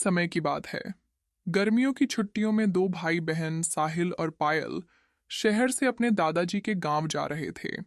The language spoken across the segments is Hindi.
समय की बात है। गर्मियों की छुट्टियों में दो भाई बहन साहिल और पायल शहर से अपने दादाजी के गांव जा रहे थे।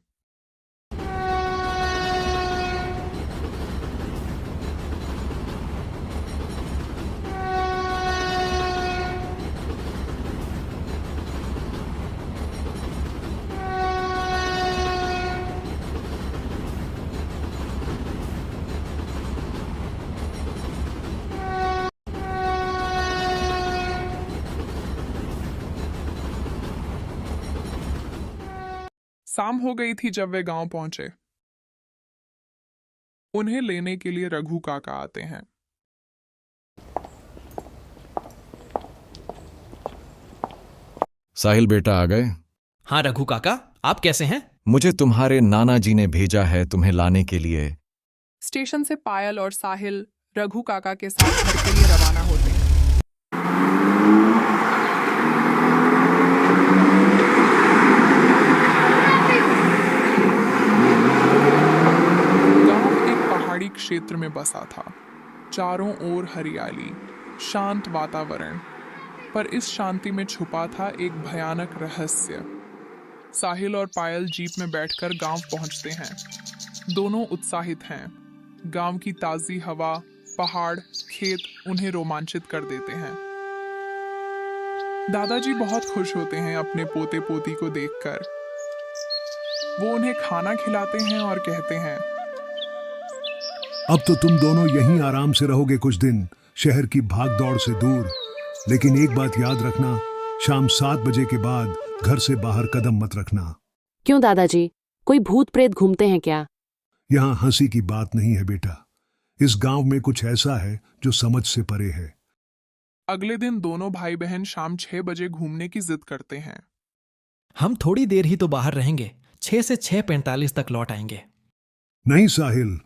शाम हो गई थी जब वे गांव पहुंचे। उन्हें लेने के लिए रघु काका आते हैं। साहिल बेटा आ गए? हाँ रघु काका, आप कैसे हैं? मुझे तुम्हारे नाना जी ने भेजा है तुम्हें लाने के लिए। स्टेशन से पायल और साहिल रघु काका के साथ घर के लिए रवाना होते हैं। गांव एक पहाड़ी क्षेत्र में बसा था। चारों ओर हरियाली, शांत वातावरण, पर इस शांति में छुपा था एक भयानक रहस्य। साहिल और पायल जीप में बैठकर गांव पहुंचते हैं। दोनों उत्साहित हैं। गांव की ताजी हवा, पहाड़, खेत उन्हें रोमांचित कर देते हैं। दादाजी बहुत खुश होते हैं अपने पोते पोती को देखकर। वो उन्हें खाना खिलाते हैं और कहते हैं, अब तो तुम दोनों यहीं आराम से रहोगे कुछ दिन, शहर की भाग दौड़ से दूर। लेकिन एक बात याद रखना, शाम 7 बजे के बाद घर से बाहर कदम मत रखना। क्यों दादाजी, कोई भूत प्रेत घूमते हैं क्या? यहाँ हंसी की बात नहीं है बेटा। इस गांव में कुछ ऐसा है जो समझ से परे है। अगले दिन दोनों भाई बहन शाम 6 बजे घूमने की जिद करते हैं। हम थोड़ी देर ही तो बाहर रहेंगे, 6 से 6:45 तक लौट आएंगे। नहीं साहिल,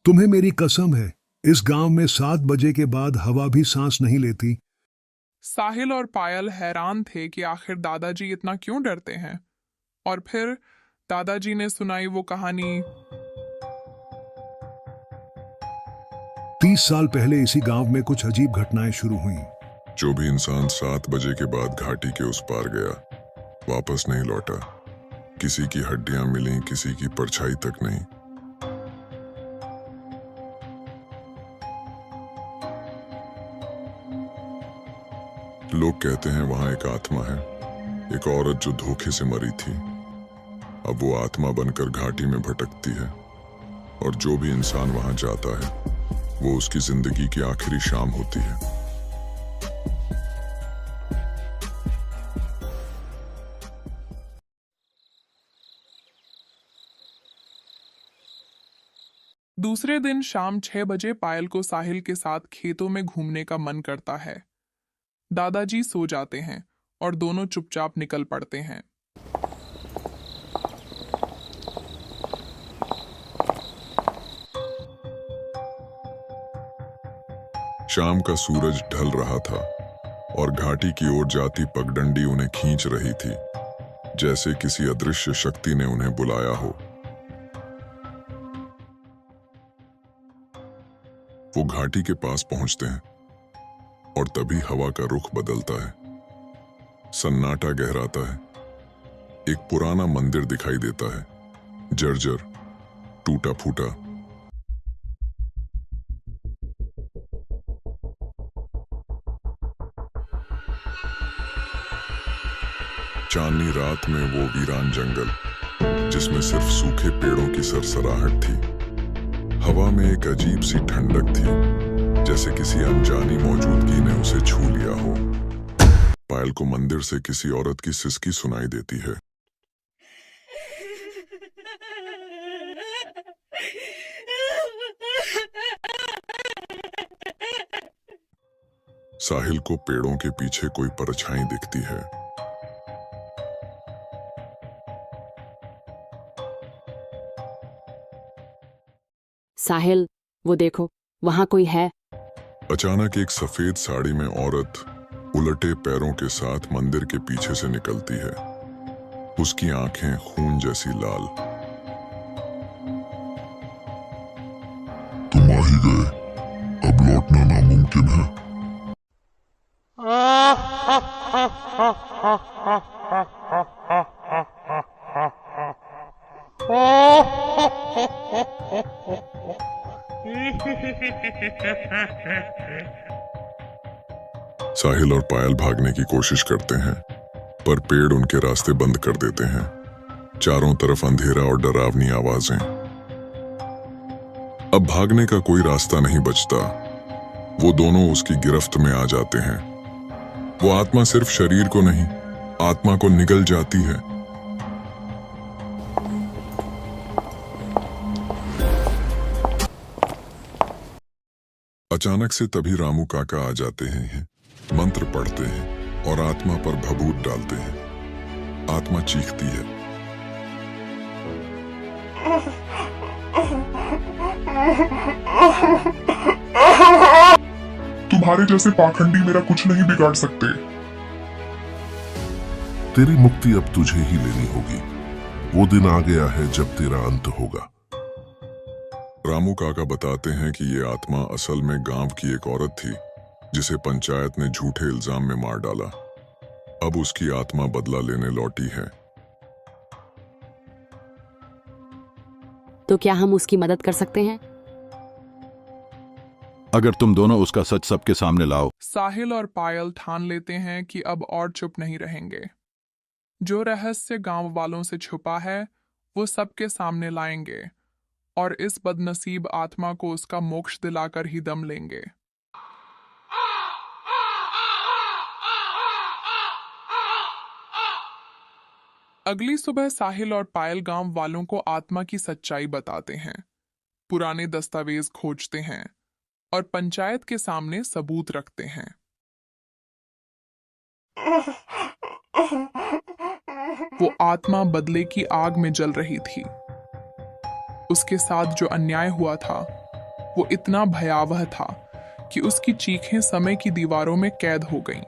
तुम्हें मेरी कसम है, इस गांव में 7 बजे के बाद हवा भी सांस नहीं लेती। साहिल और पायल हैरान थे कि आखिर दादाजी इतना क्यों डरते हैं। और फिर दादाजी ने सुनाई वो कहानी। 30 साल पहले इसी गांव में कुछ अजीब घटनाएं शुरू हुई। जो भी इंसान 7 बजे के बाद घाटी के उस पार गया, वापस नहीं लौटा। किसी की हड्डियां मिली, किसी की परछाई तक नहीं। लोग कहते हैं वहां एक आत्मा है, एक औरत जो धोखे से मरी थी। अब वो आत्मा बनकर घाटी में भटकती है, और जो भी इंसान वहां जाता है वो उसकी जिंदगी की आखिरी शाम होती है। दूसरे दिन शाम 6 बजे पायल को साहिल के साथ खेतों में घूमने का मन करता है। दादाजी सो जाते हैं और दोनों चुपचाप निकल पड़ते हैं। शाम का सूरज ढल रहा था और घाटी की ओर जाती पगडंडी उन्हें खींच रही थी, जैसे किसी अदृश्य शक्ति ने उन्हें बुलाया हो। वो घाटी के पास पहुंचते हैं और तभी हवा का रुख बदलता है। सन्नाटा गहराता है। एक पुराना मंदिर दिखाई देता है, जर्जर, टूटा फूटा। चांदनी रात में वो वीरान जंगल, जिसमें सिर्फ सूखे पेड़ों की सरसराहट थी। हवा में एक अजीब सी ठंडक थी, जैसे किसी अनजानी मौजूदगी ने उसे छू लिया हो। पायल को मंदिर से किसी औरत की सिसकी सुनाई देती है। साहिल को पेड़ों के पीछे कोई परछाई दिखती है। साहिल, वो देखो, वहां कोई है। अचानक एक सफेद साड़ी में औरत उलटे पैरों के साथ मंदिर के पीछे से निकलती है। उसकी आंखें खून जैसी लाल। तुम आ ही गए, अब लौटना नामुमकिन है। साहिल और पायल भागने की कोशिश करते हैं, पर पेड़ उनके रास्ते बंद कर देते हैं। चारों तरफ अंधेरा और डरावनी आवाजें। अब भागने का कोई रास्ता नहीं बचता। वो दोनों उसकी गिरफ्त में आ जाते हैं। वो आत्मा सिर्फ शरीर को नहीं, आत्मा को निगल जाती है। अचानक से तभी रामू काका आ जाते हैं, मंत्र पढ़ते हैं और आत्मा पर भभूत डालते हैं। आत्मा चीखती है। तुम्हारे जैसे पाखंडी मेरा कुछ नहीं बिगाड़ सकते। तेरी मुक्ति अब तुझे ही लेनी होगी। वो दिन आ गया है जब तेरा अंत होगा। रामू काका बताते हैं कि ये आत्मा असल में गांव की एक औरत थी, जिसे पंचायत ने झूठे इल्जाम में मार डाला। अब उसकी आत्मा बदला लेने लौटी है। तो क्या हम उसकी मदद कर सकते हैं? अगर तुम दोनों उसका सच सबके सामने लाओ। साहिल और पायल ठान लेते हैं कि अब और चुप नहीं रहेंगे। जो रहस्य गांव वालों से छुपा है वो सबके सामने लाएंगे और इस बदनसीब आत्मा को उसका मोक्ष दिलाकर ही दम लेंगे। अगली सुबह साहिल और पायल गांव वालों को आत्मा की सच्चाई बताते हैं, पुराने दस्तावेज खोजते हैं और पंचायत के सामने सबूत रखते हैं। वो आत्मा बदले की आग में जल रही थी। उसके साथ जो अन्याय हुआ था वो इतना भयावह था कि उसकी चीखें समय की दीवारों में कैद हो गईं।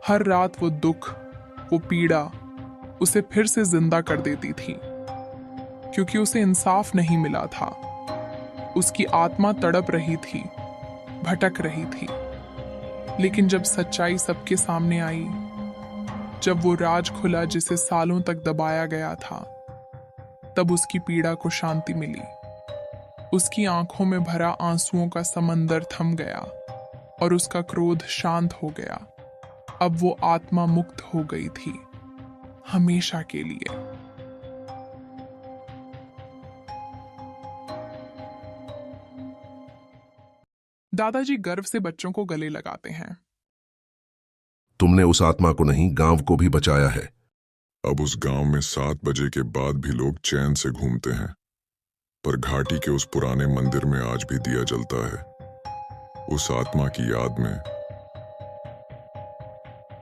हर रात वो दुख, वो पीड़ा उसे फिर से जिंदा कर देती थी, क्योंकि उसे इंसाफ नहीं मिला था। उसकी आत्मा तड़प रही थी, भटक रही थी। लेकिन जब सच्चाई सबके सामने आई, जब वो राज खुला जिसे सालों तक दबाया गया था, तब उसकी पीड़ा को शांति मिली। उसकी आंखों में भरा आंसुओं का समंदर थम गया और उसका क्रोध शांत हो गया। अब वो आत्मा मुक्त हो गई थी, हमेशा के लिए। दादाजी गर्व से बच्चों को गले लगाते हैं। तुमने उस आत्मा को नहीं, गांव को भी बचाया है। अब उस गांव में 7 बजे के बाद भी लोग चैन से घूमते हैं, पर घाटी के उस पुराने मंदिर में आज भी दिया जलता है। उस आत्मा की याद में